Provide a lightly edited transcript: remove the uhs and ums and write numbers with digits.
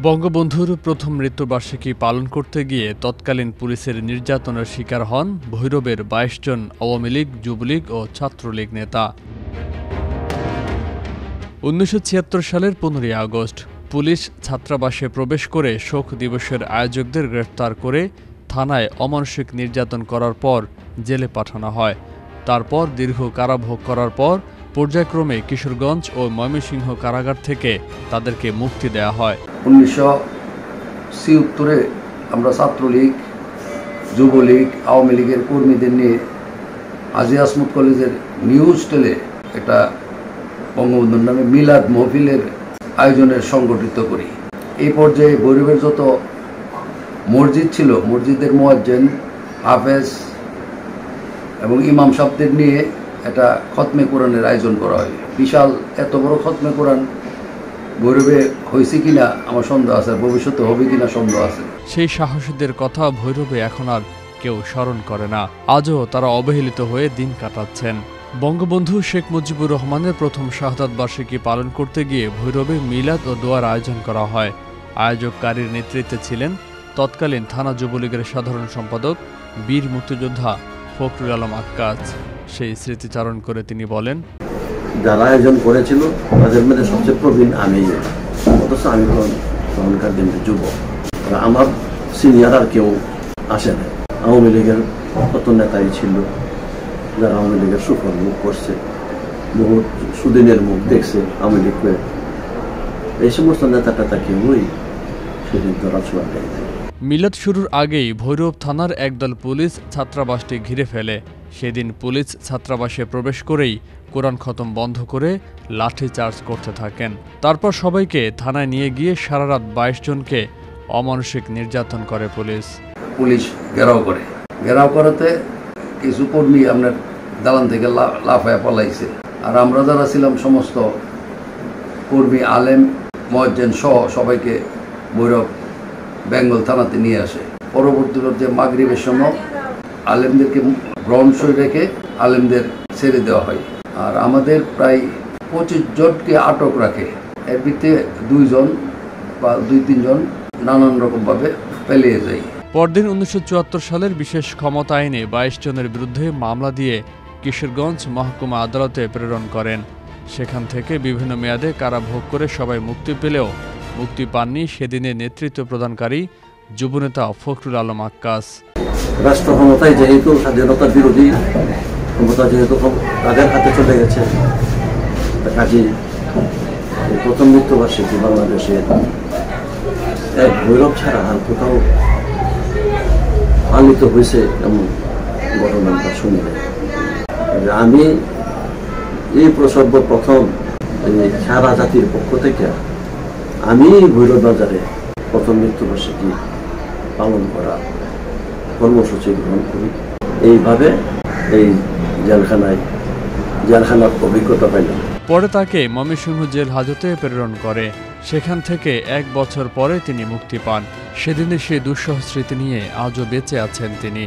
বঙ্গবন্ধুর প্রথম মৃত্যুবার্ষিকী পালন করতে গিয়ে তৎকালীন পুলিশের নির্যাতনের শিকার হন ভৈরবের ২২ জন আওয়ামী লীগ, যুবলীগ ও ছাত্রলীগ নেতা। ১৯৭৬ সালের ১৫ই আগস্ট পুলিশ ছাত্রাবাসে প্রবেশ করে শোক দিবসের আয়োজকদের গ্রেফতার করে থানায় অমানসিক নির্যাতন করার পর জেলে পাঠানো হয়। তারপর দীর্ঘ কারাভোগ করার পর পর্যায়ক্রমে কিশোরগঞ্জ ও ময়মনসিংহ কারাগার থেকে তাদেরকে মুক্তি দেয়া হয়। ১৯৭৬-এ আমরা ছাত্রলীগ, যুবলীগ, আওয়ামী লীগের কর্মীদের নিয়ে হাজী আসমত কলেজের নিউজ টেলে একটা বঙ্গবন্ধুর নামে মিলাদ মহফিলের আয়োজনের সংগঠিত করি। এই পর্যায়ে ভৈরবের যত মসজিদ ছিল, মসজিদের মুয়াজ্জিন, হাফেজ এবং ইমাম সাহেবদের নিয়ে একটা খতমে কোরআনের আয়োজন করা হয়। বিশাল এত বড় খতমে কোরআন ভৈরবে হয়েছে কিনা আমার সন্দেহ আছে, ভবিষ্যতে হবে কিনা সন্দেহ আছে। সেই সাহসীদের কথা ভৈরবে এখন আর কেউ স্মরণ করে না। আজও তারা অবহেলিত হয়ে দিন কাটাচ্ছেন। বঙ্গবন্ধু শেখ মুজিবুর রহমানের প্রথম শাহাদাত বার্ষিকী পালন করতে গিয়ে ভৈরবে মিলাদ ও দোয়ার আয়োজন করা হয়। আয়োজককারীর নেতৃত্বে ছিলেন তৎকালীন থানা যুবলীগের সাধারণ সম্পাদক বীর মুক্তিযোদ্ধা ফখরুল আলম আক্কাস। সেই স্মৃতিচারণ করে তিনি বলেন, যারা আয়োজন করেছিল তাদের মধ্যে সবচেয়ে প্রবীণ আমি, অথচ আমি তখনকার দিনে যুবক। আমার সিনিয়র আর কেউ আসে না। আওয়ামী লীগের কত নেতাই ছিল যারা আওয়ামী লীগের সুফল মুখ করছে, বহু সুদিনের মুখ দেখছে আওয়ামী লীগকে। এই সমস্ত নেতা টেতা কেউই সেদিন ধরা ছোঁয়া দেয় নাই। মিলাদ শুরুর আগেই ভৈরব থানার একদল পুলিশ ছাত্রাবাসটি ঘিরে ফেলে। সেদিন পুলিশ ছাত্রাবাসে প্রবেশ করেই কোরআন খতম বন্ধ করে লাঠি চার্জ করতে থাকেন। তারপর সবাইকে থানায় নিয়ে গিয়ে সারা রাত ২২ জনকে অমানসিক নির্যাতন করে পুলিশ। পুলিশ ঘেরাও করাতে কিছু কর্মী আপনার দালান থেকে লাফায়া পলাইছে। আর আমরা যারা ছিলাম সমস্ত কর্মী, আলেম, মুয়াজ্জিন সহ সবাইকে ভৈরব বেঙ্গল থানাতে নিয়ে আসে। পরবর্তীতে যে মাগরিবের সময় আলেমদেরকে গ্রহণ সই রেখে আলেমদের ছেড়ে দেওয়া হয়। আর আমাদের প্রায় ২৫ জনকে আটক রাখে। এর ভিতরে ২ জন বা ২-৩ জন নানান রকমভাবে পালিয়ে যায়। পরদিন ১৯৭৪ সালের বিশেষ ক্ষমতা আইনে ২২ জনের বিরুদ্ধে মামলা দিয়ে কিশোরগঞ্জ মহকুমা আদালতে প্রেরণ করেন। সেখান থেকে বিভিন্ন মেয়াদে কারাভোগ করে সবাই মুক্তি পেলেও মুক্তি পাননি সেদিনের নেতৃত্ব প্রদানকারী যুবনেতা ফখরুল আলম আক্কাস। রাষ্ট্র ক্ষমতায় যেহেতু স্বাধীনতার বিরোধী ক্ষমতা যেহেতু তাদের হাতে চলে গেছে, কাজে প্রথম মৃত্যুবার্ষিকী বাংলাদেশের এক ভৈরব ছাড়া আর কোথাও পালিত হয়েছে এমন ঘটনা শুনি নাই। আমি এই সর্বপ্রথম সারা জাতির পক্ষ থেকে আমি ভৈরব বাজারে প্রথম মৃত্যুবার্ষিকী পালন করা কর্মসূচি গ্রহণ করি। এইভাবে এই জেলখানার অভিজ্ঞতা পাইলাম। পরে তাকে ময়মনসিংহ জেল হাজতে প্রেরণ করে। সেখান থেকে ১ বছর পরে তিনি মুক্তি পান। সেদিনের সেই দুঃসহ স্মৃতি নিয়ে আজও বেঁচে আছেন তিনি।